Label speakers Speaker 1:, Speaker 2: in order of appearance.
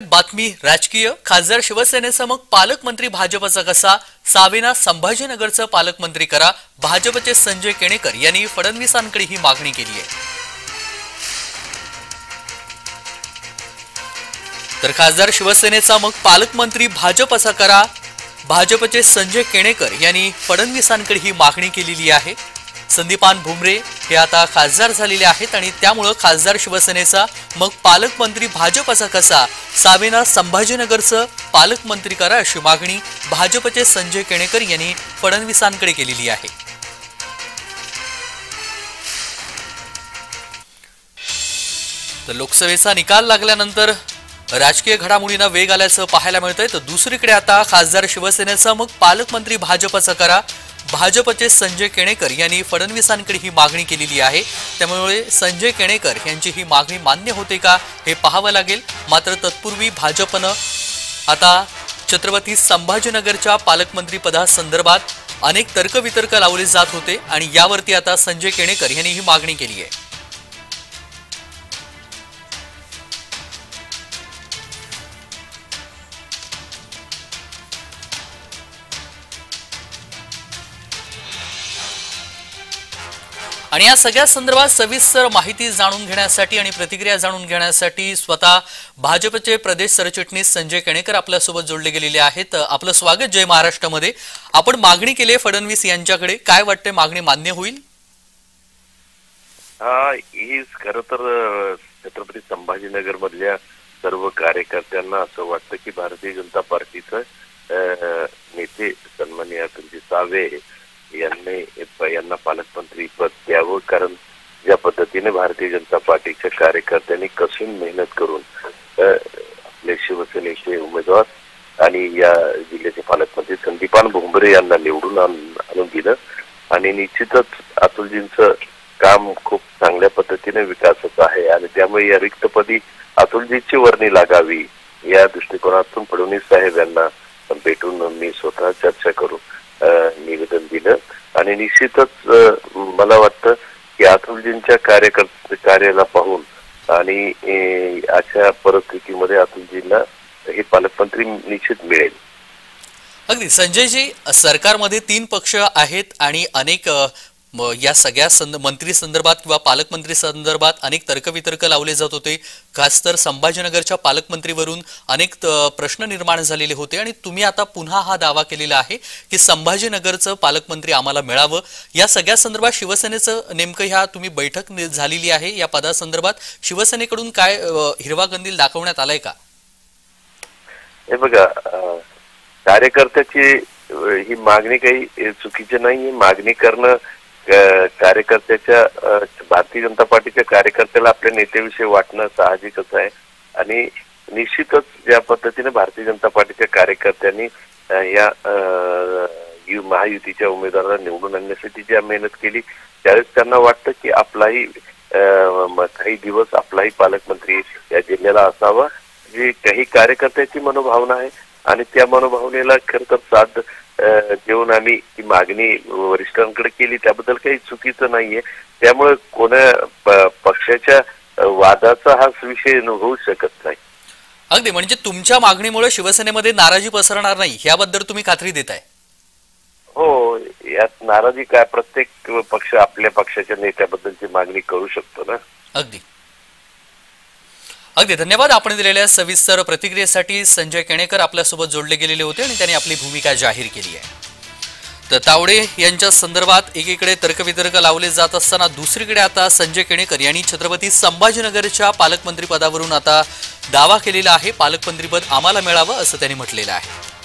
Speaker 1: बातमी राजकीय खासदार शिवसेनेचा मग पालकमंत्री भाजपचा कसा सावेना संभाजीनगरचं पालकमंत्री करा भाजपचे संजय केणेकर यांनी फडणवीसांकडे ही मागणी केली आहे। तर खासदार शिवसेनेचा मग पालकमंत्री भाजपचा करा भाजपचे संजय केणेकर यांनी फडणवीसांकडे ही मागणी केलेली आहे। संदीपान भुमरे हे आता खासदार झालेले आहेत आणि त्यामुळे खासदार शिवसेनेचा मग पालकमंत्री भाजपचा कसा सावेना संभाजीनगरचं पालकमंत्री करा अशी मागणी भाजपचे संजय केणेकर यांनी फडणवीसांकडे केलेली आहे। तर लोकसभेचा निकाल लागल्यानंतर राजकीय घडामोडींना वेग आल्याचं पाहायला मिळतंय। तर दुसरीकडे आता खासदार शिवसेनेचा मग पालकमंत्री भाजपचा करा भाजपचे संजय केणेकर यांनी फडणवीसांकडे ही मागणी केलेली आहे। त्यामुळे संजय केणेकर यांची ही मागणी मान्य होते का हे पाहावं लागेल। मात्र तत्पूर्वी भाजपनं आता छत्रपती संभाजीनगरच्या पालकमंत्री पदासंदर्भात अनेक तर्कवितर्क लावले जात होते आणि यावरती आता संजय केणेकर यांनी ही मागणी केली आहे। आणि या सगळ्या संदर्भात सविस्तर माहिती जाणून घेण्यासाठी आणि प्रतिक्रिया जाणून घेण्यासाठी स्वतः भाजपचे प्रदेश सरचिटणीस संजय केणेकर आपल्या सोबत जोडले गेलेले आहेत। आपलं स्वागत जय महाराष्ट्रामध्ये। आपण मागणी केली आहे फडणवीस यांच्याकडे, काय वाटते मागणी मान्य होईल?
Speaker 2: ही खरं तर छत्रपती संभाजीनगर मधल्या सर्व कार्यकर्त्यांना असं वाटतं की भारतीय जनता पार्टीचं नेते सन्माननीय अतुलजी सावे यांना पालकमंत्री पद द्यावं। कारण ज्या पद्धतीने भारतीय जनता पार्टीच्या कार्यकर्त्यांनी कसून मेहनत करून आपले शिवसेनेचे उमेदवार आणि या जिल्ह्याचे पालकमंत्री संदीपान भुमरे यांना निवडून आणून दिलं आणि निश्चितच अतुलजींचं काम खूप चांगल्या पद्धतीने विकासाचं आहे आणि त्यामुळे या रिक्तपदी अतुलजीची वर्णी लागावी या दृष्टिकोनातून फडणवीस साहेब यांना भेटून मी स्वतः चर्चा करून निवेदन दिलं आणि निश्चितच मला वाटतं की अतुलजींच्या कार्याला पाहून आणि अशा परिस्थितीमध्ये अतुलजींना हे पालकमंत्री निश्चित मिळेल।
Speaker 1: अगदी संजयजी, सरकारमध्ये 3 पक्ष आहेत आणि अनेक या सगळ्या मंत्री संदर्भात किंवा पालकमंत्री संदर्भात अनेक तर्कवितर्क लावले जात होते। खास तर संभाजीनगरच्या पालकमंत्रीवरून अनेक प्रश्न निर्माण झालेले होते आणि तुम्ही आता पुन्हा हा दावा केलेला आहे की संभाजीनगरचं पालकमंत्री आम्हाला मिळावं। या सगळ्या संदर्भात शिवसेनेचं नेमकं ह्या तुम्ही बैठक झालेली आहे या पदासंदर्भात शिवसेनेकडून काय हिरवा कंदील दाखवण्यात आलाय का?
Speaker 2: हे बघा, कार्यकर्त्याची ही मागणी काही चुकीची नाही। मागणी करणं कार्यकर्त्याच्या भारतीय जनता पार्टीच्या कार्यकर्त्याला आपल्या नेत्याविषयी वाटणं साहजिकच आहे आणि निश्चितच ज्या पद्धतीने भारतीय जनता पार्टीच्या कार्यकर्त्यांनी या महायुतीच्या उमेदवाराला निवडून आणण्यासाठी ज्या मेहनत केली त्यावेळेस त्यांना वाटतं की आपलाही काही दिवस आपलाही पालकमंत्री या जिल्ह्याला असावा, जी काही कार्यकर्त्याची मनोभावना आहे आणि त्या मनोभावनेला खरं तर साथ देऊन आम्ही ती मागणी वरिष्ठांकडे केली, त्याबद्दल काही चुकीचं नाहीये। त्यामुळे कोणा पक्षाच्या वादाचा हा विषय होऊ शकत नाही।
Speaker 1: अगदी, म्हणजे तुमच्या मागणीमुळे शिवसेनेमध्ये नाराजी पसरणार नाही याबद्दल तुम्ही खात्री देताय?
Speaker 2: हो, यात नाराजी काय, प्रत्येक पक्ष आपल्या पक्षाच्या नेत्याबद्दलची मागणी करू शकतो ना।
Speaker 1: अगदी अगदी धन्यवाद आपण दिलेल्या सविस्तर प्रतिक्रियेसाठी। संजय केणेकर आपल्यासोबत जोडले गेलेले होते आणि त्यांनी आपली भूमिका जाहीर केली आहे। तर तावडे यांच्या संदर्भात एकीकडे तर्कवितर्क लावले जात असताना दुसरीकडे आता संजय केणेकर यांनी छत्रपती संभाजीनगरच्या पालकमंत्री पदावरून आता दावा केलेला आहे, पालकमंत्रीपद आम्हाला मिळावं असं त्यांनी म्हटलेलं आहे।